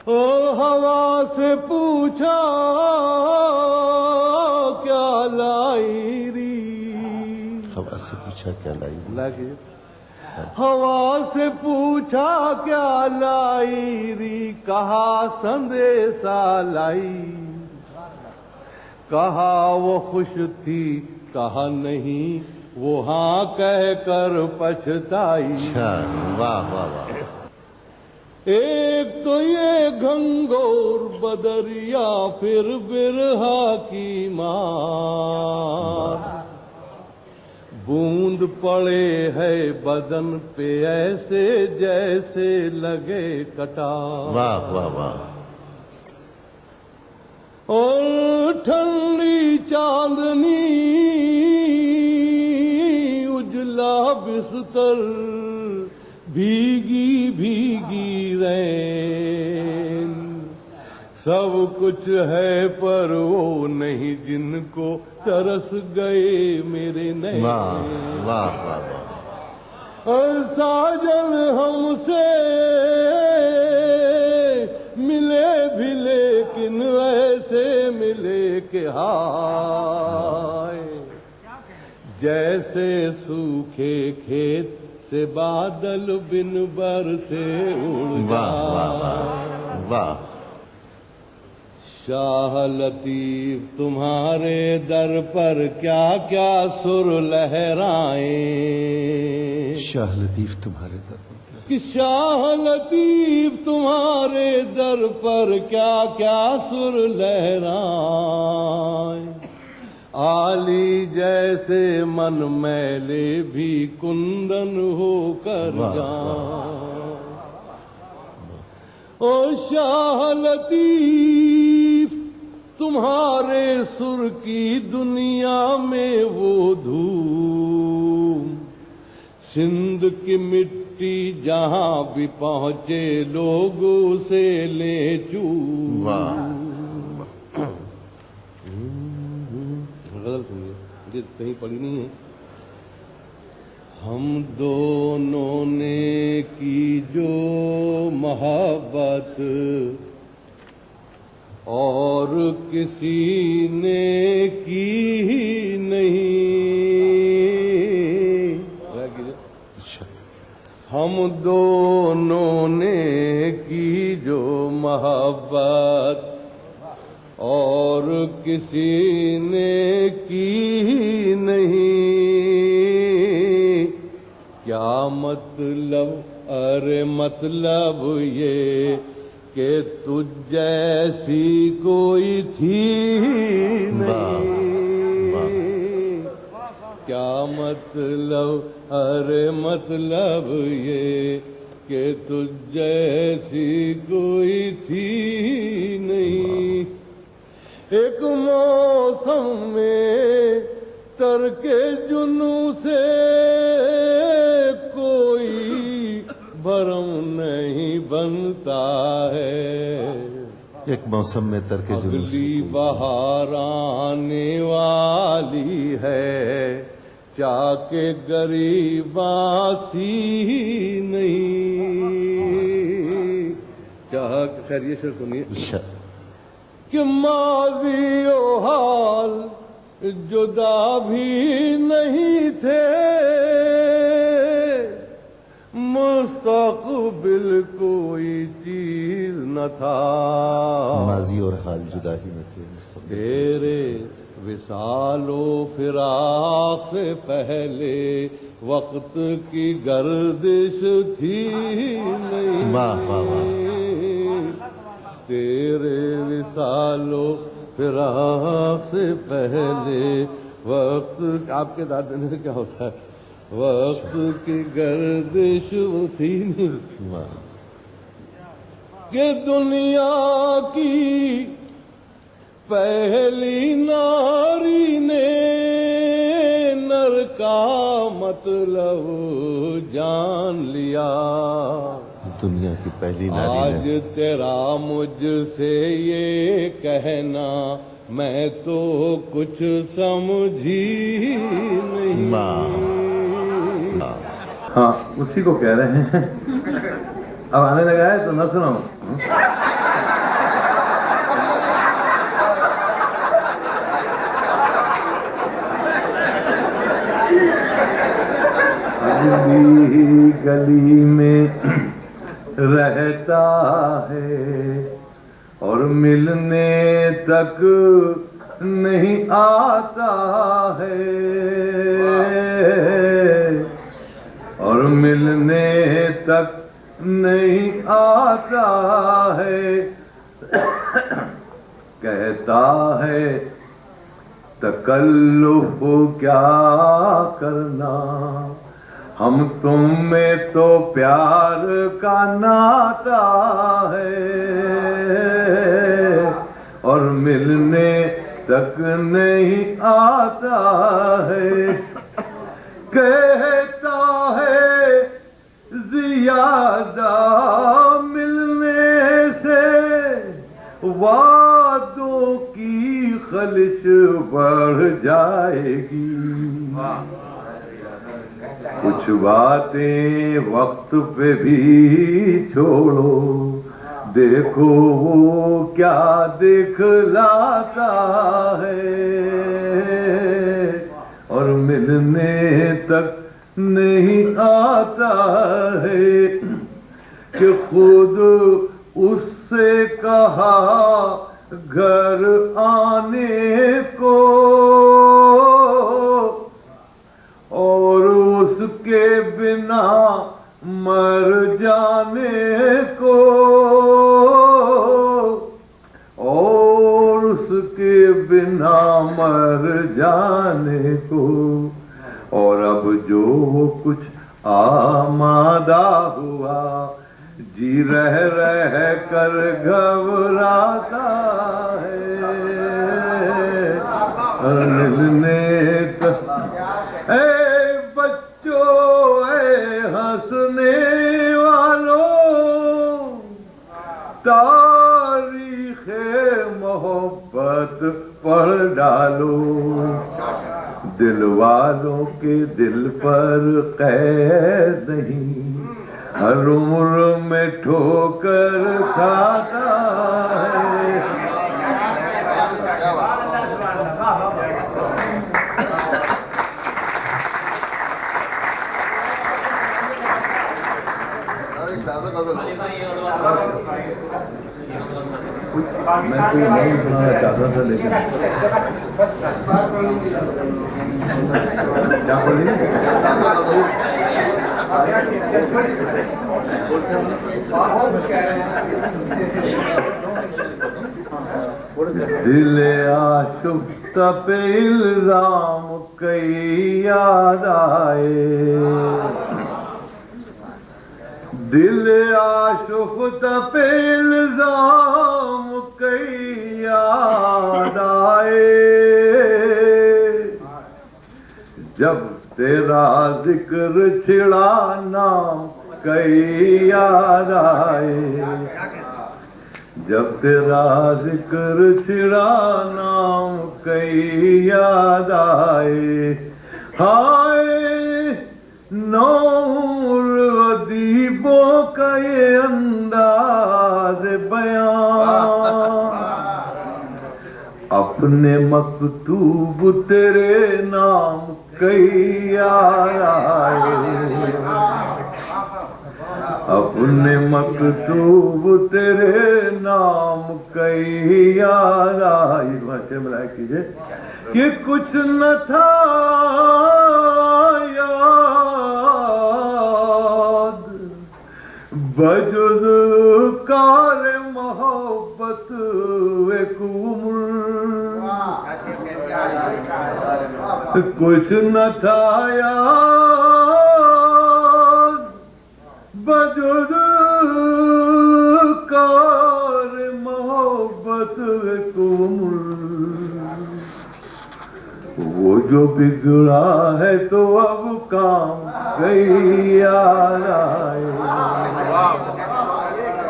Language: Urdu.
اور ہوا سے پوچھا کیا لائی ری، ہوا سے پوچھا کیا لائی لگے ہوا سے پوچھا کیا لائی ری، کہا سندیسا لائی، کہا وہ خوش تھی کہا نہیں، وہ ہاں کہہ کر پچھتائی۔ اچھا، واہ واہ واہ۔ ایک تو یہ گھنگور بدریا پھر برہا کی مار، بوند پڑے ہے بدن پہ ایسے جیسے لگے کٹار، واہ واہ واہ۔ اور ٹھنڈی چاندنی اجلا بستر، بھیگی بھیگی رین، سب کچھ ہے پر وہ نہیں جن کو ترس گئے میرے نین۔ واہ واہ واہ واہ۔ اور ساجن ہم سے ملے بھی لیکن ویسے ملے کہ ہائے، جیسے سوکھے کھیت سے بادل بن برسے اڑ واہ واہ جائے۔ واہ۔ شاہ لطیف تمہارے در پر کیا کیا سر لہرائیں، شاہ لطیف تمہارے در پر کہ شاہ لطیف تمہارے در پر کیا کیا سر لہرائیں، عالی جیسے من میلے بھی کندن ہو کر جائیں۔ او شاہ لطیف تمہارے سر کی دنیا میں وہ دھوم، سندھ کی مٹی جہاں بھی پہنچے لوگ اسے لے چوم۔ واہ۔ غزل سنیے، مجھے کہیں پڑھی نہیں ہے۔ ہم دونوں نے کی جو محبت اور کسی نے کی ہی نہیں، ہم دونوں نے کی جو محبت اور کسی نے کی ہی نہیں، کیا مطلب؟ ارے مطلب یہ کہ تجھ جیسی کوئی تھی نہیں، کیا مطلب؟ ارے مطلب یہ کہ تجھ جیسی کوئی تھی نہیں، ایک موسم میں ترک جنو سے کوئی بھرم نہیں بنتا ہے، ایک موسم میں ترک جنو سے اگلی بہار آنے والی ہے، چاکے غریباں سی نہیں۔ چاہ خیر یہ شعر سنیے کہ ماضی و حال جدا بھی نہیں تھے، مستقبل کوئی چیز نہ تھا، ماضی اور حال جدا ہی نہ تھے، مستقبل تیرے وصال و فراق سے پہلے وقت کی گردش تھی نہیں، واہ واہ واہ۔ تیرے وصال و فراق سے پہلے وقت، آپ کے داد دینے سے کیا ہوتا ہے، وقت کی گردش تھی نہیں، کہ دنیا کی پہلی ناری نے نر کا مطلب جان لیا، دنیا کی پہلی ناری آج تیرا مجھ سے یہ کہنا میں تو کچھ سمجھی نہیں۔ ہاں اسی کو کہہ رہے ہیں، اب آنے لگا ہے تو نہ سناؤں۔ گلی گلی میں رہتا ہے اور ملنے تک نہیں آتا ہے، اور ملنے تک نہیں آتا ہے، کہتا ہے تکلف کیا کرنا، ہم تم میں تو پیار کا ناتا ہے، اور ملنے تک نہیں آتا ہے، کہتا ہے زیادہ ملنے سے وعدوں کی خلش بڑھ جائے گی، کچھ باتیں وقت پہ بھی چھوڑو، دیکھو وہ کیا دکھلاتا ہے، اور ملنے تک نہیں آتا ہے، کہ خود اس سے کہا گھر آنے کو اور اس کے بنا مر جانے کو، اور اس کے بنا مر جانے کو، اور اب جو کچھ آمادہ ہوا جی رہ رہ کر گھبراتا ہے، ملنے تک اے بچوں اے ہنسنے والوں، تاریخ محبت پڑھ ڈالو، دل والوں کے دل پر قید نہیں، ہر عمر میں ٹھوکر کھاتا ہے، میں تو نہیں سنانا چاہتا تھا لیکن کیا پڑھی دل آشفتہ پہ الزام کئی یاد آئے، دل آشفتہ پہ الزام کئی یاد آئے، جب تیرا ذکر چھڑا نام کئی یاد آئے، جب تیرا ذکر چھڑا نام کئی یاد آئے، ہائے نور ادیبوں کا یہ انداز بیان، اپنے مکتوب تیرے نام کئی یاد آئے، اپنے مکتوب تیرے نام کئی یاد آئے، بھاشے ملائے کیجئے کہ کچھ نہ تھا بجز کار محبت ایک عمر، کچھ نہ تھا یاد بجز کار محبت ایک عمر، وہ جو بگڑا ہے تو اب کام کئی یاد آئے،